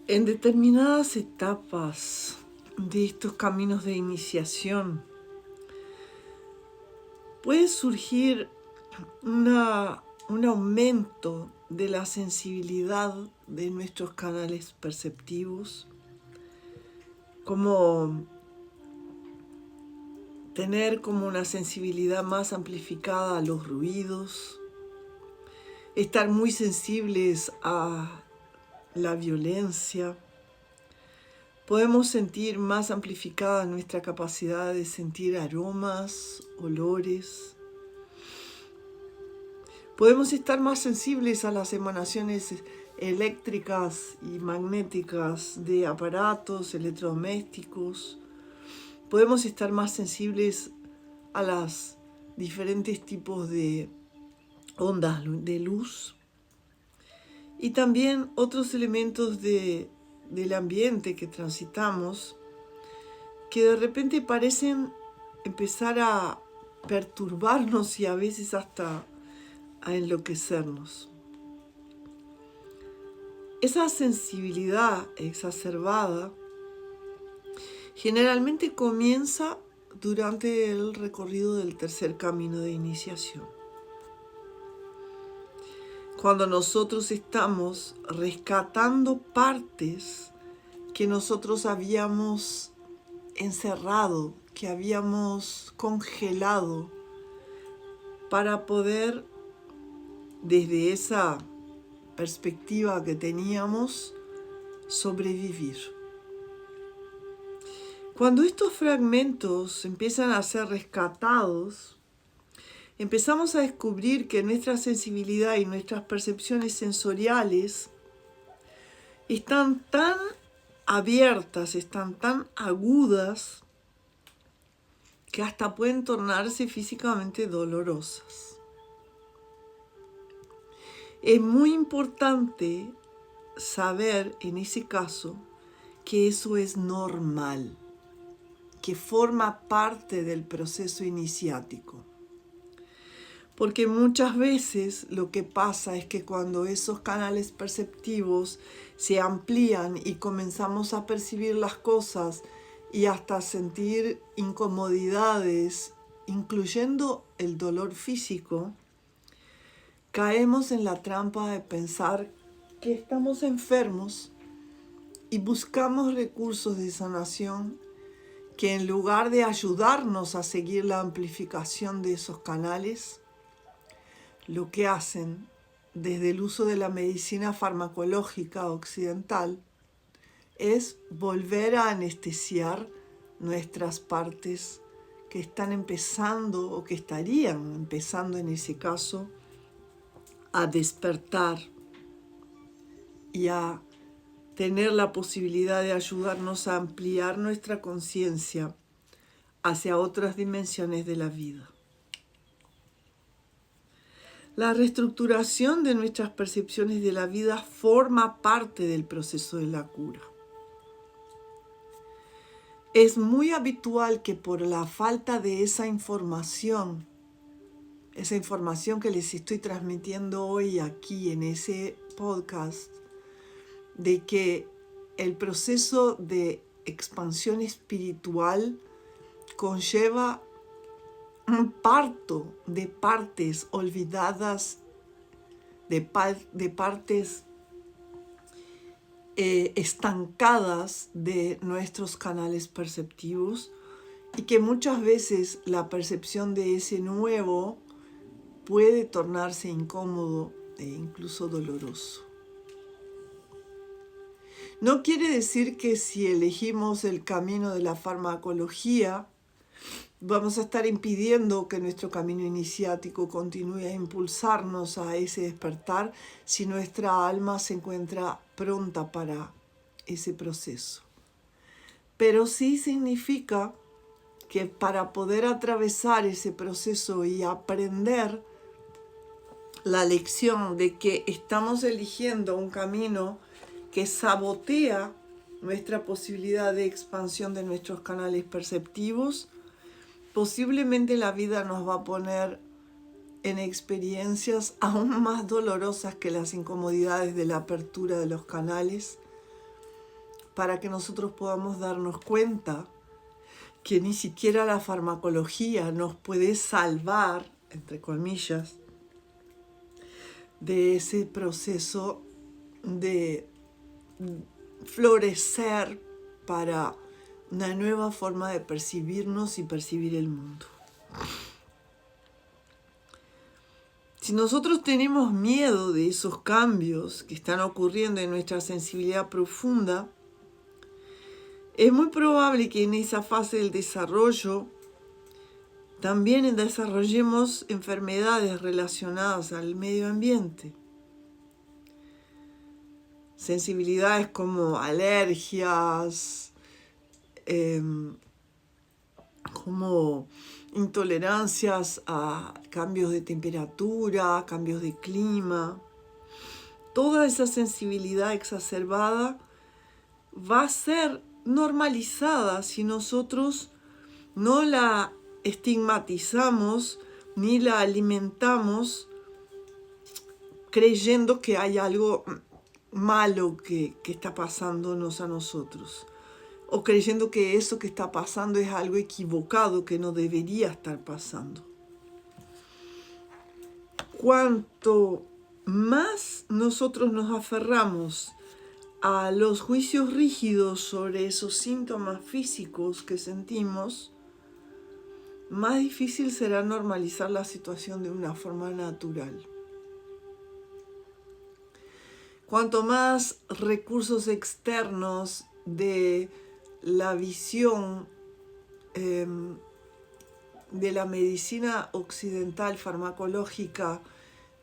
En determinadas etapas de estos caminos de iniciación puede surgir un aumento de la sensibilidad de nuestros canales perceptivos, como tener como una sensibilidad más amplificada a los ruidos, estar muy sensibles a la violencia. Podemos sentir más amplificada nuestra capacidad de sentir aromas, olores. Podemos estar más sensibles a las emanaciones eléctricas y magnéticas de aparatos electrodomésticos. Podemos estar más sensibles a los diferentes tipos de ondas de luz y también otros elementos del ambiente que transitamos que de repente parecen empezar a perturbarnos y a veces hasta a enloquecernos. Esa sensibilidad exacerbada generalmente comienza durante el recorrido del tercer camino de iniciación. Cuando nosotros estamos rescatando partes que nosotros habíamos encerrado, que habíamos congelado, para poder, desde esa perspectiva que teníamos, sobrevivir. Cuando estos fragmentos empiezan a ser rescatados, empezamos a descubrir que nuestra sensibilidad y nuestras percepciones sensoriales están tan abiertas, están tan agudas, que hasta pueden tornarse físicamente dolorosas. Es muy importante saber en ese caso que eso es normal, que forma parte del proceso iniciático. Porque muchas veces lo que pasa es que cuando esos canales perceptivos se amplían y comenzamos a percibir las cosas y hasta sentir incomodidades, incluyendo el dolor físico, caemos en la trampa de pensar que estamos enfermos y buscamos recursos de sanación que, en lugar de ayudarnos a seguir la amplificación de esos canales, lo que hacen desde el uso de la medicina farmacológica occidental es volver a anestesiar nuestras partes que están empezando o que estarían empezando en ese caso a despertar y a tener la posibilidad de ayudarnos a ampliar nuestra conciencia hacia otras dimensiones de la vida. La reestructuración de nuestras percepciones de la vida forma parte del proceso de la cura. Es muy habitual que por la falta de esa información que les estoy transmitiendo hoy aquí en ese podcast, de que el proceso de expansión espiritual conlleva un parto de partes olvidadas, de partes estancadas de nuestros canales perceptivos, y que muchas veces la percepción de ese nuevo puede tornarse incómodo e incluso doloroso. No quiere decir que si elegimos el camino de la farmacología vamos a estar impidiendo que nuestro camino iniciático continúe a impulsarnos a ese despertar si nuestra alma se encuentra pronta para ese proceso. Pero sí significa que para poder atravesar ese proceso y aprender la lección de que estamos eligiendo un camino que sabotea nuestra posibilidad de expansión de nuestros canales perceptivos, posiblemente la vida nos va a poner en experiencias aún más dolorosas que las incomodidades de la apertura de los canales, para que nosotros podamos darnos cuenta que ni siquiera la farmacología nos puede salvar, entre comillas, de ese proceso de florecer para una nueva forma de percibirnos y percibir el mundo. Si nosotros tenemos miedo de esos cambios que están ocurriendo en nuestra sensibilidad profunda, es muy probable que en esa fase del desarrollo también desarrollemos enfermedades relacionadas al medio ambiente. Sensibilidades como alergias, como intolerancias a cambios de temperatura, cambios de clima. Toda esa sensibilidad exacerbada va a ser normalizada si nosotros no la estigmatizamos ni la alimentamos creyendo que hay algo malo que está pasándonos a nosotros, o creyendo que eso que está pasando es algo equivocado, que no debería estar pasando. Cuanto más nosotros nos aferramos a los juicios rígidos sobre esos síntomas físicos que sentimos, más difícil será normalizar la situación de una forma natural. Cuanto más recursos externos de la visión de la medicina occidental farmacológica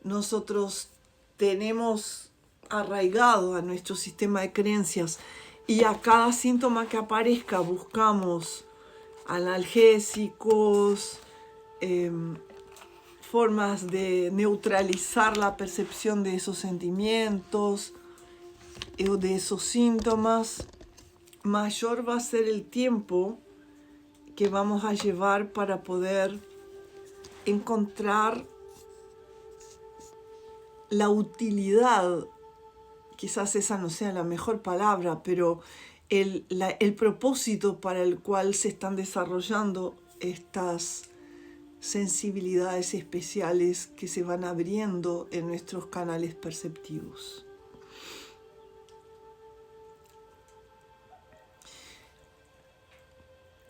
nosotros tenemos arraigado a nuestro sistema de creencias, y a cada síntoma que aparezca buscamos analgésicos, formas de neutralizar la percepción de esos sentimientos o de esos síntomas, mayor va a ser el tiempo que vamos a llevar para poder encontrar la utilidad. Quizás esa no sea la mejor palabra, pero el propósito para el cual se están desarrollando estas sensibilidades especiales que se van abriendo en nuestros canales perceptivos.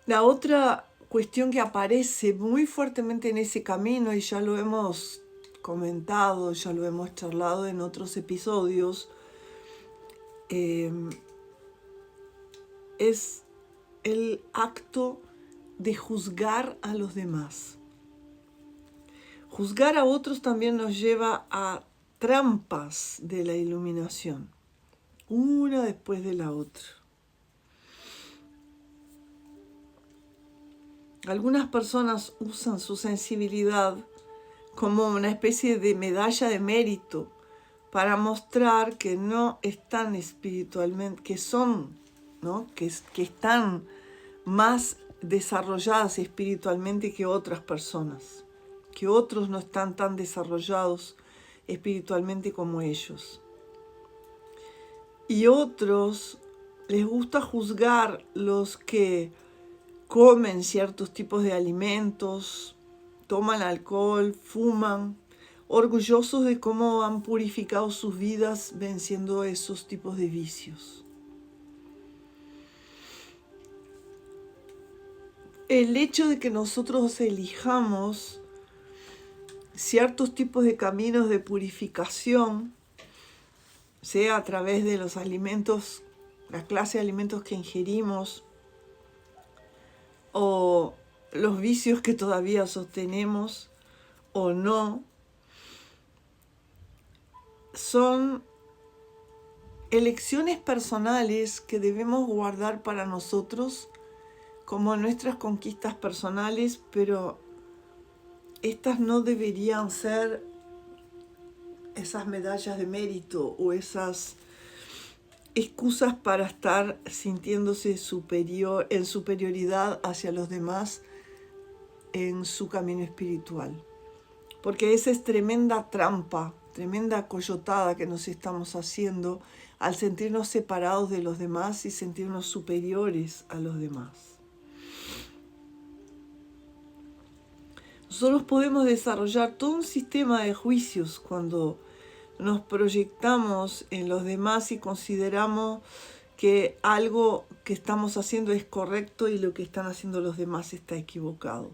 La otra cuestión que aparece muy fuertemente en ese camino, y ya lo hemos comentado, ya lo hemos charlado en otros episodios, es el acto de juzgar a los demás. Juzgar a otros también nos lleva a trampas de la iluminación, una después de la otra. Algunas personas usan su sensibilidad como una especie de medalla de mérito para mostrar que no están espiritualmente, que son, ¿no? que están más desarrolladas espiritualmente que otras personas, que otros no están tan desarrollados espiritualmente como ellos. Y otros les gusta juzgar los que comen ciertos tipos de alimentos, toman alcohol, fuman, orgullosos de cómo han purificado sus vidas venciendo esos tipos de vicios. El hecho de que nosotros elijamos ciertos tipos de caminos de purificación, sea a través de los alimentos, la clase de alimentos que ingerimos, o los vicios que todavía sostenemos o no, son elecciones personales que debemos guardar para nosotros como nuestras conquistas personales, pero estas no deberían ser esas medallas de mérito o esas excusas para estar sintiéndose superior, en superioridad hacia los demás en su camino espiritual. Porque esa es tremenda trampa tremenda coyotada que nos estamos haciendo al sentirnos separados de los demás y sentirnos superiores a los demás. Nosotros podemos desarrollar todo un sistema de juicios cuando nos proyectamos en los demás y consideramos que algo que estamos haciendo es correcto y lo que están haciendo los demás está equivocado.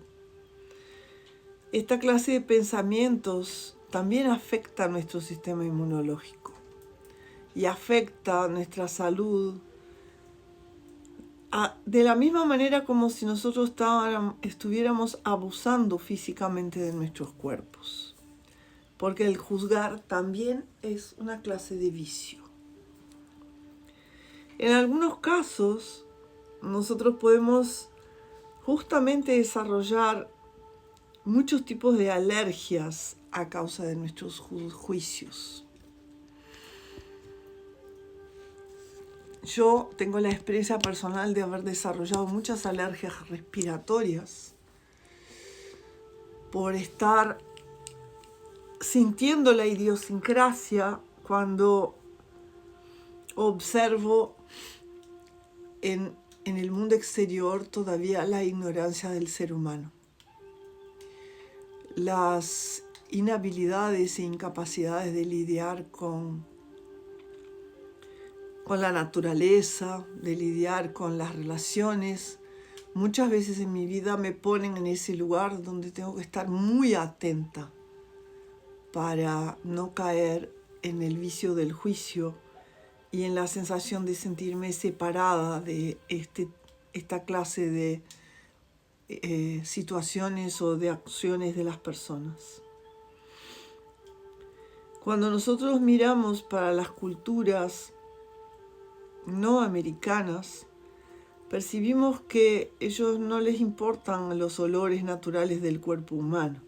Esta clase de pensamientos también afecta a nuestro sistema inmunológico y afecta a nuestra salud de la misma manera como si nosotros estuviéramos abusando físicamente de nuestros cuerpos. Porque el juzgar también es una clase de vicio. En algunos casos, nosotros podemos justamente desarrollar muchos tipos de alergias a causa de nuestros juicios. Yo tengo la experiencia personal de haber desarrollado muchas alergias respiratorias por estar sintiendo la idiosincrasia cuando observo en el mundo exterior todavía la ignorancia del ser humano. Las inhabilidades e incapacidades de lidiar con la naturaleza, de lidiar con las relaciones. Muchas veces en mi vida me ponen en ese lugar donde tengo que estar muy atenta para no caer en el vicio del juicio y en la sensación de sentirme separada de esta clase de situaciones o de acciones de las personas. Cuando nosotros miramos para las culturas no americanas, percibimos que a ellos no les importan los olores naturales del cuerpo humano.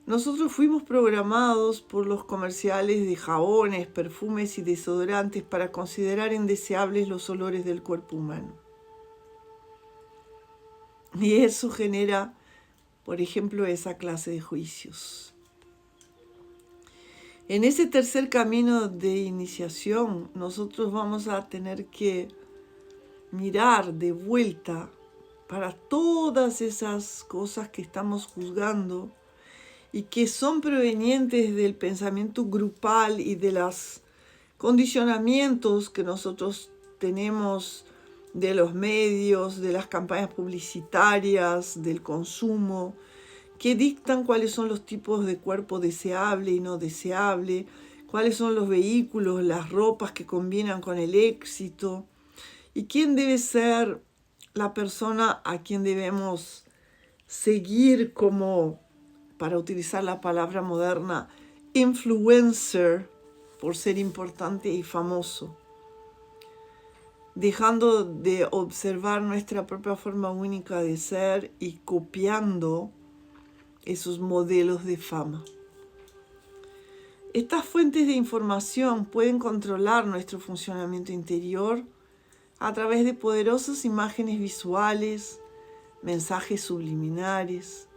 Nosotros fuimos programados por los comerciales de jabones, perfumes y desodorantes para considerar indeseables los olores del cuerpo humano. Y eso genera, por ejemplo, esa clase de juicios. En ese tercer camino de iniciación, nosotros vamos a tener que mirar de vuelta para todas esas cosas que estamos juzgando y que son provenientes del pensamiento grupal y de los condicionamientos que nosotros tenemos de los medios, de las campañas publicitarias, del consumo, que dictan cuáles son los tipos de cuerpo deseable y no deseable, cuáles son los vehículos, las ropas que combinan con el éxito, y quién debe ser la persona a quien debemos seguir como, para utilizar la palabra moderna, influencer, por ser importante y famoso, dejando de observar nuestra propia forma única de ser y copiando esos modelos de fama. Estas fuentes de información pueden controlar nuestro funcionamiento interior a través de poderosas imágenes visuales, mensajes subliminares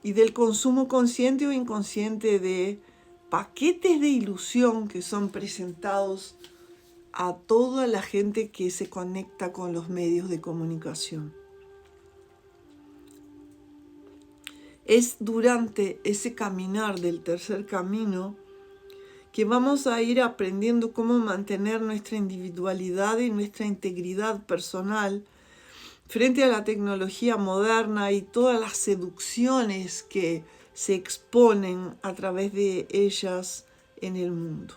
y del consumo consciente o inconsciente de paquetes de ilusión que son presentados a toda la gente que se conecta con los medios de comunicación. Es durante ese caminar del tercer camino que vamos a ir aprendiendo cómo mantener nuestra individualidad y nuestra integridad personal frente a la tecnología moderna y todas las seducciones que se exponen a través de ellas en el mundo.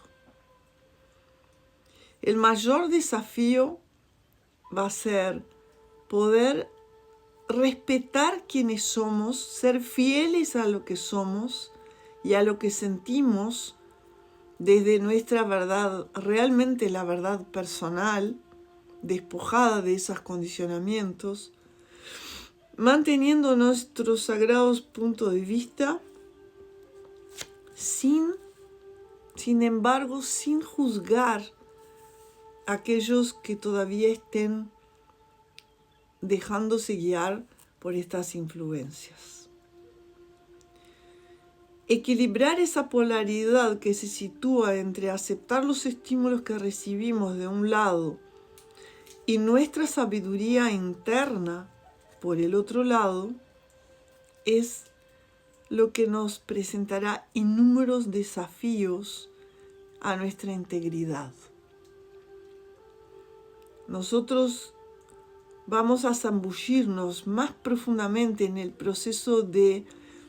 El mayor desafío va a ser poder respetar quienes somos, ser fieles a lo que somos y a lo que sentimos desde nuestra verdad, realmente la verdad personal, despojada de esos condicionamientos, manteniendo nuestros sagrados puntos de vista, sin embargo, sin juzgar a aquellos que todavía estén dejándose guiar por estas influencias. Equilibrar esa polaridad que se sitúa entre aceptar los estímulos que recibimos de un lado y nuestra sabiduría interna por el otro lado es lo que nos presentará inúmeros desafíos a nuestra integridad. Nosotros vamos a zambullirnos más profundamente en el proceso de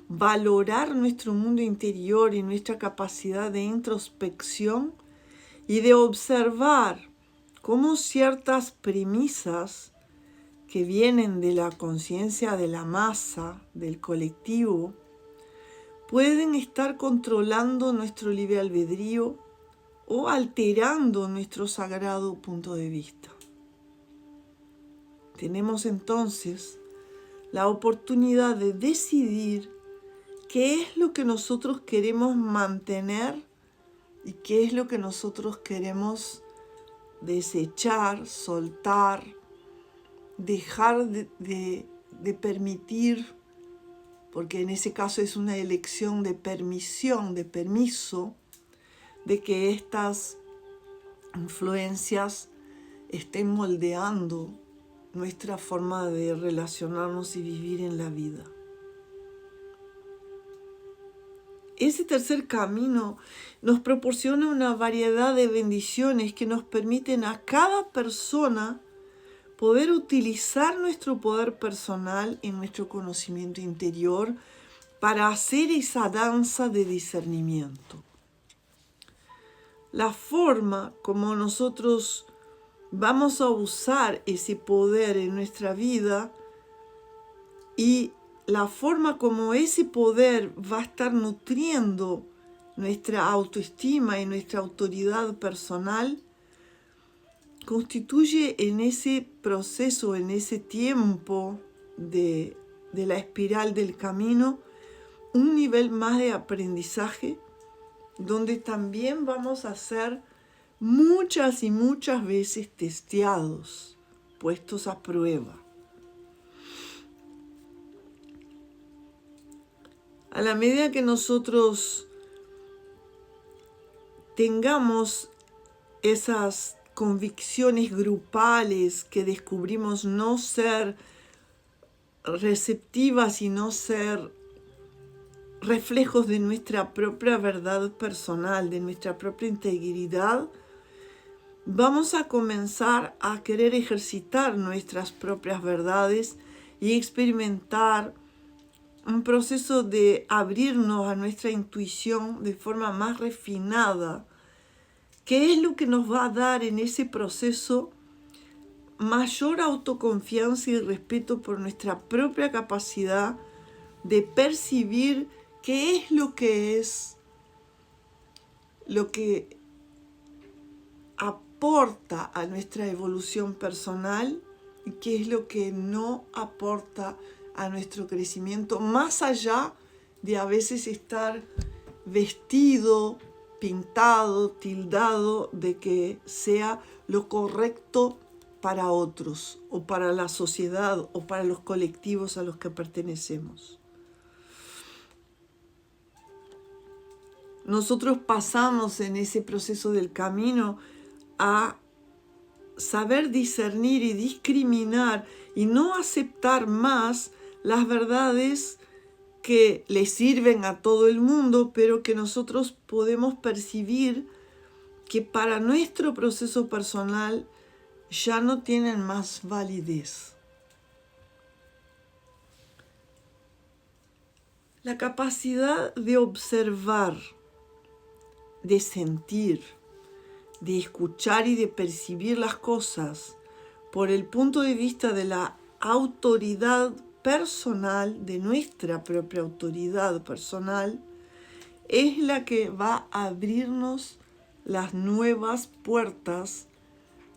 valorar nuestro mundo interior y nuestra capacidad de introspección y de observar cómo ciertas premisas que vienen de la conciencia de la masa, del colectivo, pueden estar controlando nuestro libre albedrío o alterando nuestro sagrado punto de vista. Tenemos entonces la oportunidad de decidir qué es lo que nosotros queremos mantener y qué es lo que nosotros queremos desechar, soltar, dejar de permitir, porque en ese caso es una elección de permisión, de permiso, de que estas influencias estén moldeando nuestra forma de relacionarnos y vivir en la vida. Ese tercer camino nos proporciona una variedad de bendiciones que nos permiten a cada persona poder utilizar nuestro poder personal en nuestro conocimiento interior para hacer esa danza de discernimiento. La forma como nosotros vamos a usar ese poder en nuestra vida y la forma como ese poder va a estar nutriendo nuestra autoestima y nuestra autoridad personal constituye en ese proceso, en ese tiempo de la espiral del camino, un nivel más de aprendizaje donde también vamos a ser muchas y muchas veces testeados, puestos a prueba. A la medida que nosotros tengamos esas convicciones grupales que descubrimos no ser receptivas y no ser reflejos de nuestra propia verdad personal, de nuestra propia integridad, vamos a comenzar a querer ejercitar nuestras propias verdades y experimentar un proceso de abrirnos a nuestra intuición de forma más refinada, que es lo que nos va a dar en ese proceso mayor autoconfianza y respeto por nuestra propia capacidad de percibir qué es lo que aporta a nuestra evolución personal y qué es lo que no aporta a nuestro crecimiento, más allá de a veces estar vestido, pintado, tildado de que sea lo correcto para otros o para la sociedad o para los colectivos a los que pertenecemos. Nosotros pasamos en ese proceso del camino a saber discernir y discriminar y no aceptar más las verdades que le sirven a todo el mundo, pero que nosotros podemos percibir que para nuestro proceso personal ya no tienen más validez. La capacidad de observar, de sentir, de escuchar y de percibir las cosas por el punto de vista de la autoridad personal, de nuestra propia autoridad personal, es la que va a abrirnos las nuevas puertas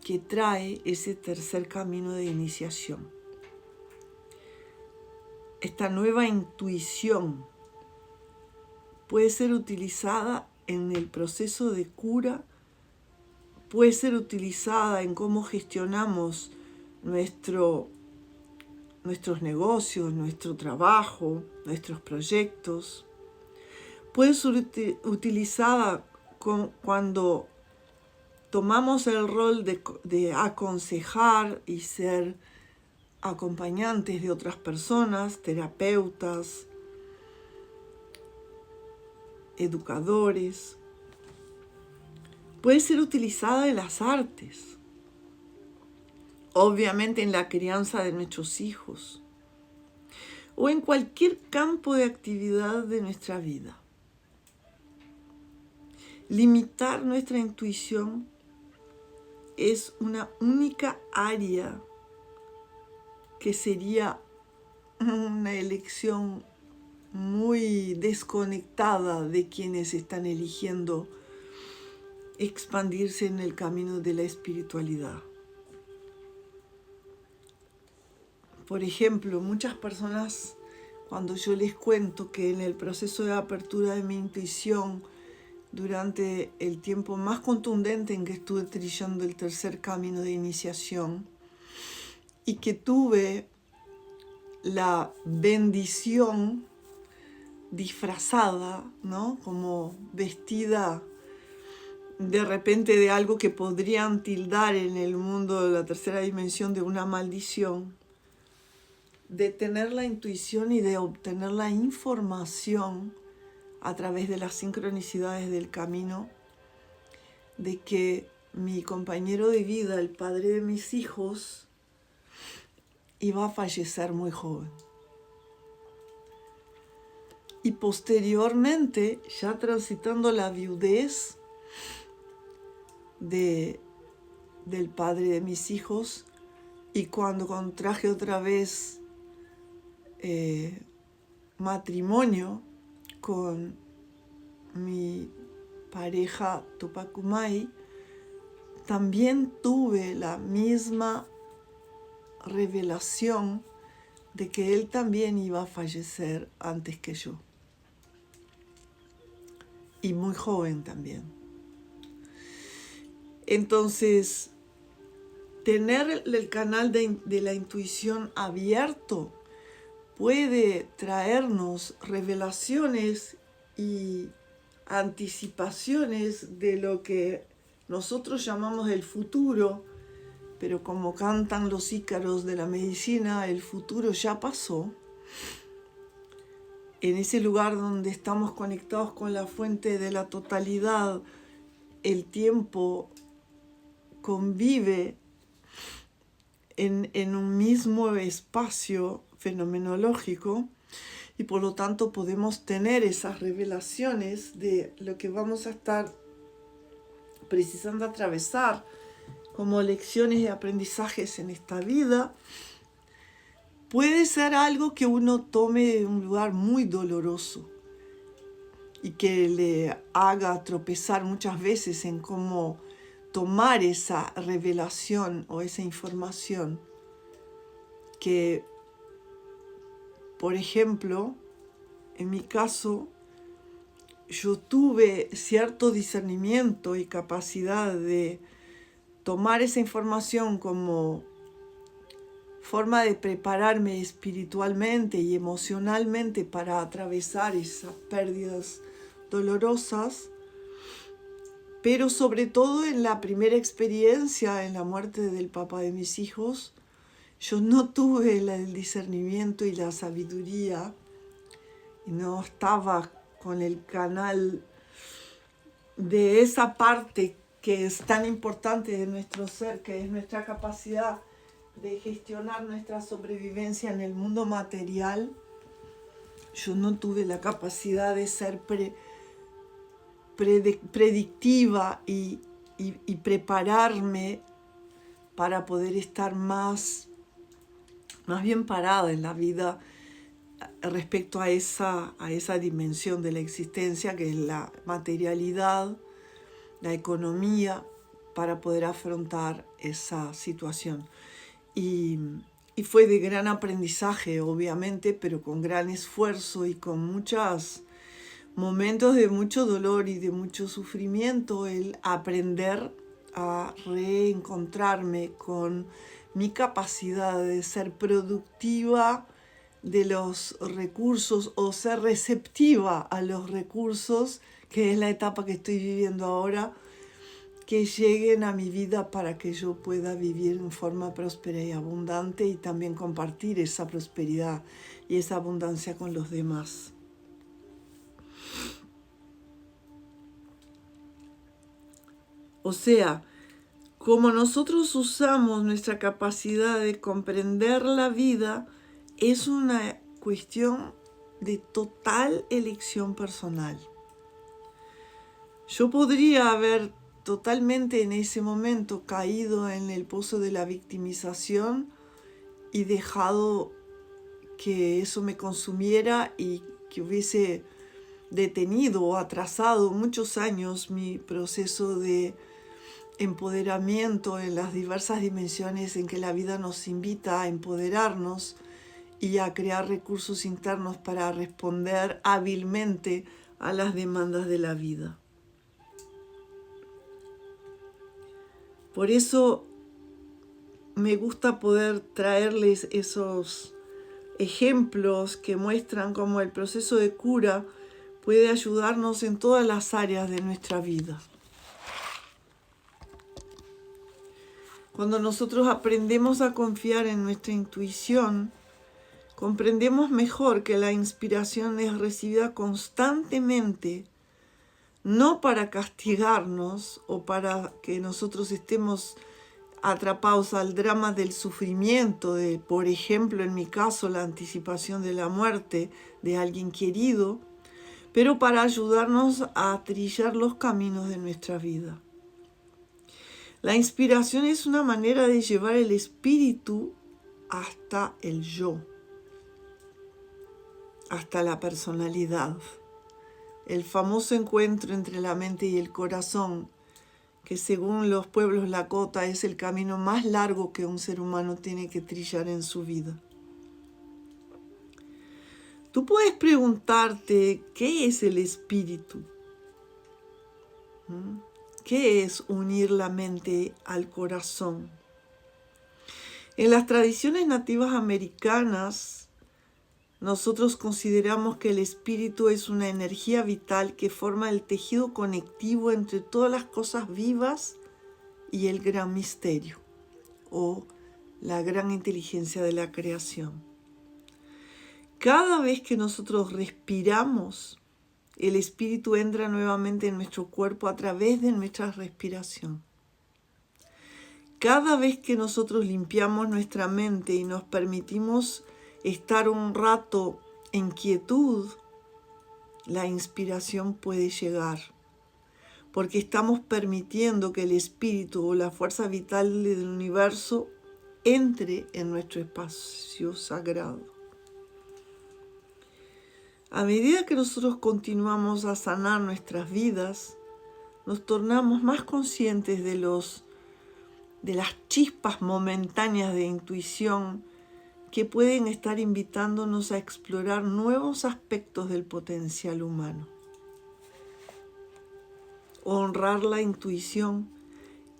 que trae ese tercer camino de iniciación. Esta nueva intuición puede ser utilizada en el proceso de cura, puede ser utilizada en cómo gestionamos nuestros negocios, nuestro trabajo, nuestros proyectos. Puede ser utilizada cuando tomamos el rol de aconsejar y ser acompañantes de otras personas, terapeutas, educadores. Puede ser utilizada en las artes, obviamente en la crianza de nuestros hijos o en cualquier campo de actividad de nuestra vida. Limitar nuestra intuición es una única área que sería una elección muy desconectada de quienes están eligiendo expandirse en el camino de la espiritualidad. Por ejemplo, muchas personas, cuando yo les cuento que en el proceso de apertura de mi intuición, durante el tiempo más contundente en que estuve trillando el tercer camino de iniciación, y que tuve la bendición disfrazada, ¿no? Como vestida de repente de algo que podrían tildar en el mundo de la tercera dimensión de una maldición, de tener la intuición y de obtener la información a través de las sincronicidades del camino, de que mi compañero de vida, el padre de mis hijos, iba a fallecer muy joven. Y posteriormente, ya transitando la viudez del padre de mis hijos, y cuando contraje otra vez matrimonio con mi pareja Tupac Umay, también tuve la misma revelación de que él también iba a fallecer antes que yo. Y muy joven también. Entonces, tener el canal de la intuición abierto puede traernos revelaciones y anticipaciones de lo que nosotros llamamos el futuro, pero como cantan los ícaros de la medicina, el futuro ya pasó. En ese lugar donde estamos conectados con la fuente de la totalidad, el tiempo convive en un mismo espacio fenomenológico y por lo tanto podemos tener esas revelaciones de lo que vamos a estar precisando atravesar como lecciones de aprendizajes en esta vida. Puede ser algo que uno tome de un lugar muy doloroso y que le haga tropezar muchas veces en cómo tomar esa revelación o esa información que, por ejemplo, en mi caso, yo tuve cierto discernimiento y capacidad de tomar esa información como forma de prepararme espiritualmente y emocionalmente para atravesar esas pérdidas dolorosas, pero sobre todo en la primera experiencia, en la muerte del papá de mis hijos, yo no tuve el discernimiento y la sabiduría, y no estaba con el canal de esa parte que es tan importante de nuestro ser, que es nuestra capacidad de gestionar nuestra sobrevivencia en el mundo material. Yo no tuve la capacidad de ser predictiva y prepararme para poder estar más bien parada en la vida respecto a esa dimensión de la existencia que es la materialidad, la economía, para poder afrontar esa situación. Y fue de gran aprendizaje, obviamente, pero con gran esfuerzo y con muchos momentos de mucho dolor y de mucho sufrimiento, el aprender a reencontrarme con mi capacidad de ser productiva de los recursos o ser receptiva a los recursos, que es la etapa que estoy viviendo ahora, que lleguen a mi vida para que yo pueda vivir en forma próspera y abundante y también compartir esa prosperidad y esa abundancia con los demás. O sea, como nosotros usamos nuestra capacidad de comprender la vida, es una cuestión de total elección personal. Yo podría haber totalmente en ese momento caído en el pozo de la victimización y dejado que eso me consumiera y que hubiese detenido o atrasado muchos años mi proceso de empoderamiento en las diversas dimensiones en que la vida nos invita a empoderarnos y a crear recursos internos para responder hábilmente a las demandas de la vida. Por eso me gusta poder traerles esos ejemplos que muestran cómo el proceso de cura puede ayudarnos en todas las áreas de nuestra vida. Cuando nosotros aprendemos a confiar en nuestra intuición, comprendemos mejor que la inspiración es recibida constantemente, no para castigarnos o para que nosotros estemos atrapados al drama del sufrimiento, de, por ejemplo, en mi caso, la anticipación de la muerte de alguien querido, pero para ayudarnos a trillar los caminos de nuestra vida. La inspiración es una manera de llevar el espíritu hasta el yo, hasta la personalidad. El famoso encuentro entre la mente y el corazón, que según los pueblos Lakota es el camino más largo que un ser humano tiene que trillar en su vida. Tú puedes preguntarte, ¿qué es el espíritu? ¿Qué es unir la mente al corazón? En las tradiciones nativas americanas, nosotros consideramos que el espíritu es una energía vital que forma el tejido conectivo entre todas las cosas vivas y el gran misterio, o la gran inteligencia de la creación. Cada vez que nosotros respiramos, el espíritu entra nuevamente en nuestro cuerpo a través de nuestra respiración. Cada vez que nosotros limpiamos nuestra mente y nos permitimos estar un rato en quietud, la inspiración puede llegar, porque estamos permitiendo que el espíritu o la fuerza vital del universo entre en nuestro espacio sagrado. A medida que nosotros continuamos a sanar nuestras vidas, nos tornamos más conscientes de las chispas momentáneas de intuición que pueden estar invitándonos a explorar nuevos aspectos del potencial humano. Honrar la intuición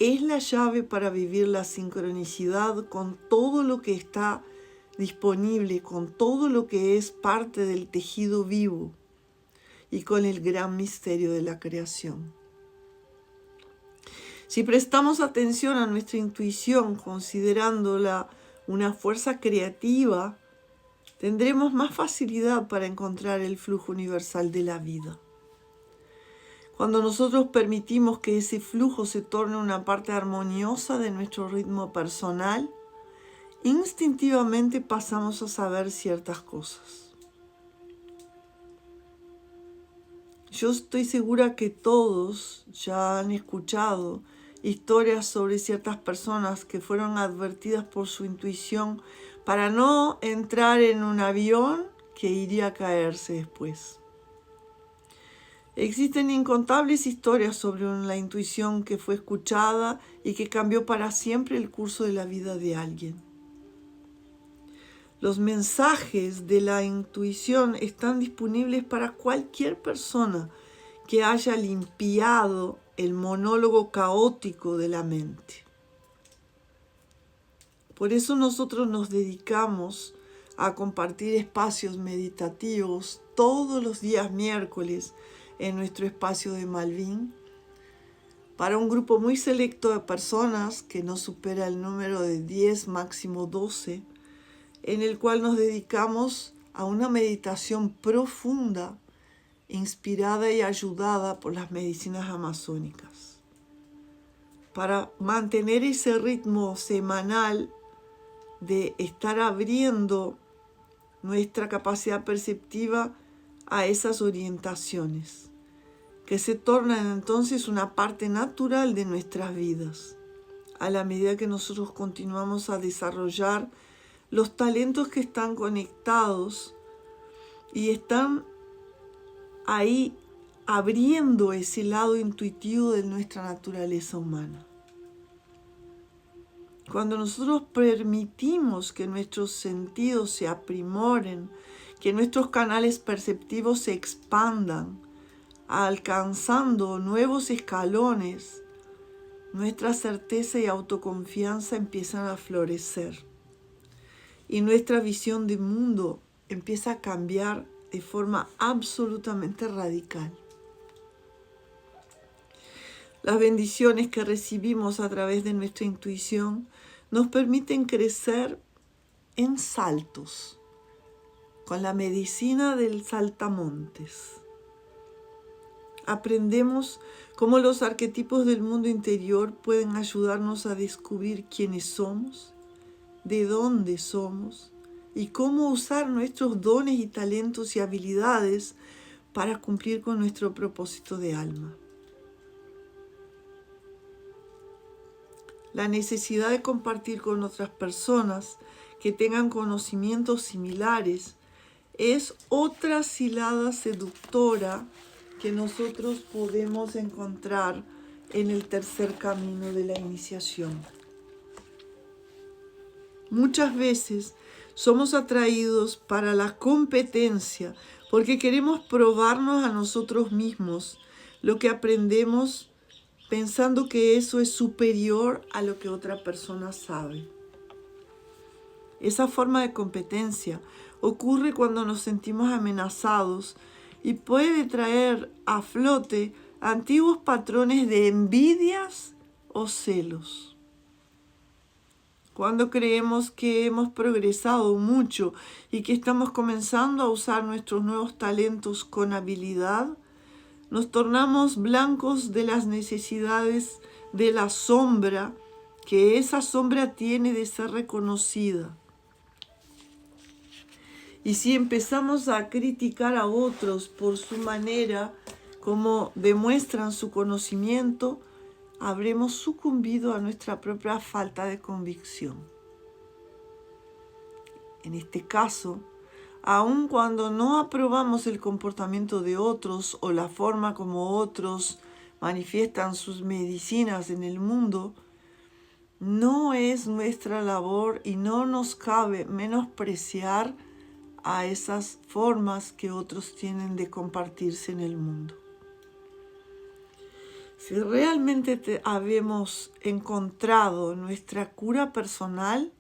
es la llave para vivir la sincronicidad con todo lo que está disponible, con todo lo que es parte del tejido vivo y con el gran misterio de la creación. Si prestamos atención a nuestra intuición, considerándola una fuerza creativa, tendremos más facilidad para encontrar el flujo universal de la vida. Cuando nosotros permitimos que ese flujo se torne una parte armoniosa de nuestro ritmo personal, instintivamente pasamos a saber ciertas cosas. Yo estoy segura que todos ya han escuchado historias sobre ciertas personas que fueron advertidas por su intuición para no entrar en un avión que iría a caerse después. Existen incontables historias sobre la intuición que fue escuchada y que cambió para siempre el curso de la vida de alguien. Los mensajes de la intuición están disponibles para cualquier persona que haya limpiado el monólogo caótico de la mente. Por eso nosotros nos dedicamos a compartir espacios meditativos todos los días miércoles en nuestro espacio de Malvín, para un grupo muy selecto de personas que no supera el número de 10, máximo 12, en el cual nos dedicamos a una meditación profunda, inspirada y ayudada por las medicinas amazónicas, para mantener ese ritmo semanal de estar abriendo nuestra capacidad perceptiva a esas orientaciones, que se tornan entonces una parte natural de nuestras vidas, a la medida que nosotros continuamos a desarrollar los talentos que están conectados y están ahí abriendo ese lado intuitivo de nuestra naturaleza humana. Cuando nosotros permitimos que nuestros sentidos se aprimoren, que nuestros canales perceptivos se expandan, alcanzando nuevos escalones, nuestra certeza y autoconfianza empiezan a florecer y nuestra visión de mundo empieza a cambiar de forma absolutamente radical. Las bendiciones que recibimos a través de nuestra intuición nos permiten crecer en saltos, con la medicina del saltamontes. Aprendemos cómo los arquetipos del mundo interior pueden ayudarnos a descubrir quiénes somos, de dónde somos y cómo usar nuestros dones y talentos y habilidades para cumplir con nuestro propósito de alma. La necesidad de compartir con otras personas que tengan conocimientos similares es otra cilada seductora que nosotros podemos encontrar en el tercer camino de la iniciación. Muchas veces somos atraídos para la competencia porque queremos probarnos a nosotros mismos lo que aprendemos, pensando que eso es superior a lo que otra persona sabe. Esa forma de competencia ocurre cuando nos sentimos amenazados y puede traer a flote antiguos patrones de envidias o celos. Cuando creemos que hemos progresado mucho y que estamos comenzando a usar nuestros nuevos talentos con habilidad, nos tornamos blancos de las necesidades de la sombra, que esa sombra tiene de ser reconocida. Y si empezamos a criticar a otros por su manera como demuestran su conocimiento, habremos sucumbido a nuestra propia falta de convicción. En este caso, aun cuando no aprobamos el comportamiento de otros o la forma como otros manifiestan sus medicinas en el mundo, no es nuestra labor y no nos cabe menospreciar a esas formas que otros tienen de compartirse en el mundo. Si realmente habemos encontrado nuestra cura personal,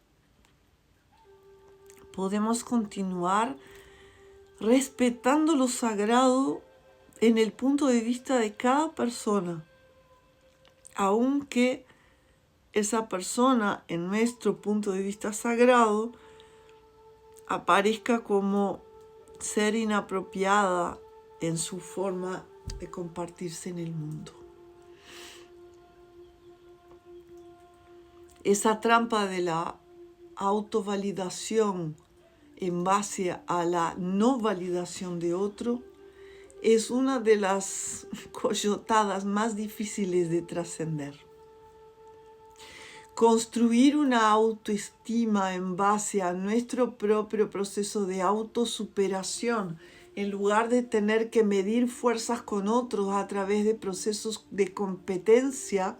podemos continuar respetando lo sagrado en el punto de vista de cada persona, aunque esa persona en nuestro punto de vista sagrado aparezca como ser inapropiada en su forma de compartirse en el mundo. Esa trampa de la autovalidación en base a la no validación de otro es una de las coyotadas más difíciles de trascender. Construir una autoestima en base a nuestro propio proceso de autosuperación, en lugar de tener que medir fuerzas con otros a través de procesos de competencia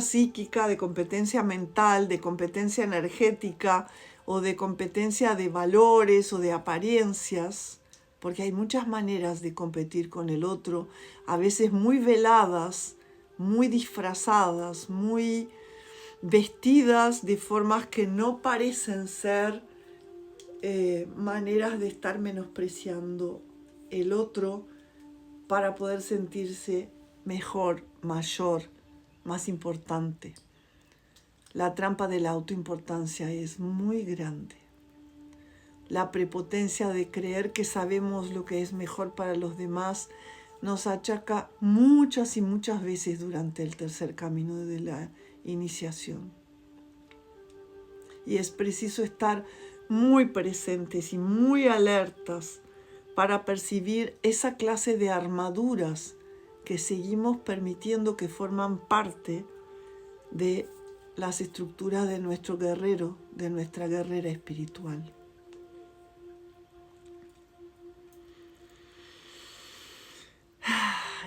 psíquica, de competencia mental, de competencia energética o de competencia de valores o de apariencias, porque hay muchas maneras de competir con el otro, a veces muy veladas, muy disfrazadas, muy vestidas de formas que no parecen ser maneras de estar menospreciando el otro para poder sentirse mejor, mayor, más importante. La trampa de la autoimportancia es muy grande. La prepotencia de creer que sabemos lo que es mejor para los demás nos achaca muchas y muchas veces durante el tercer camino de la iniciación. Y es preciso estar muy presentes y muy alertas para percibir esa clase de armaduras que seguimos permitiendo que forman parte de las estructuras de nuestro guerrero, de nuestra guerrera espiritual.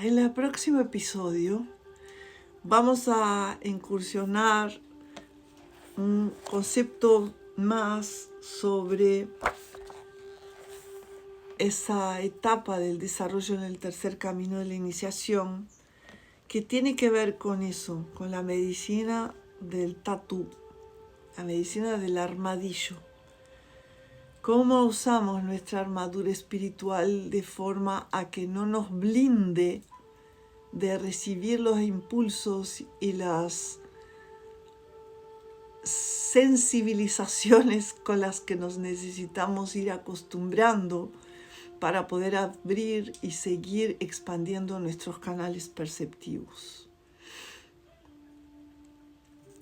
En el próximo episodio vamos a incursionar un concepto más sobre esa etapa del desarrollo en el tercer camino de la iniciación que tiene que ver con eso, con la medicina del tatú, la medicina del armadillo. Cómo usamos nuestra armadura espiritual de forma a que no nos blinde de recibir los impulsos y las sensibilizaciones con las que nos necesitamos ir acostumbrando para poder abrir y seguir expandiendo nuestros canales perceptivos.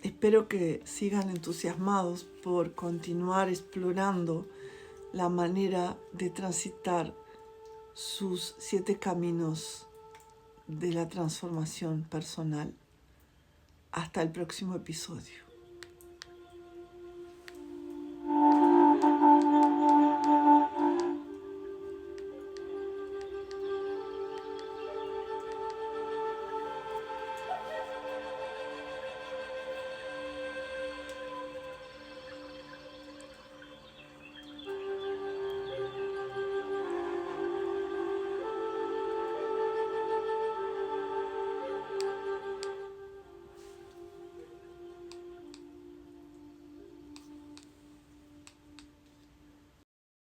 Espero que sigan entusiasmados por continuar explorando la manera de transitar sus 7 caminos de la transformación personal. Hasta el próximo episodio.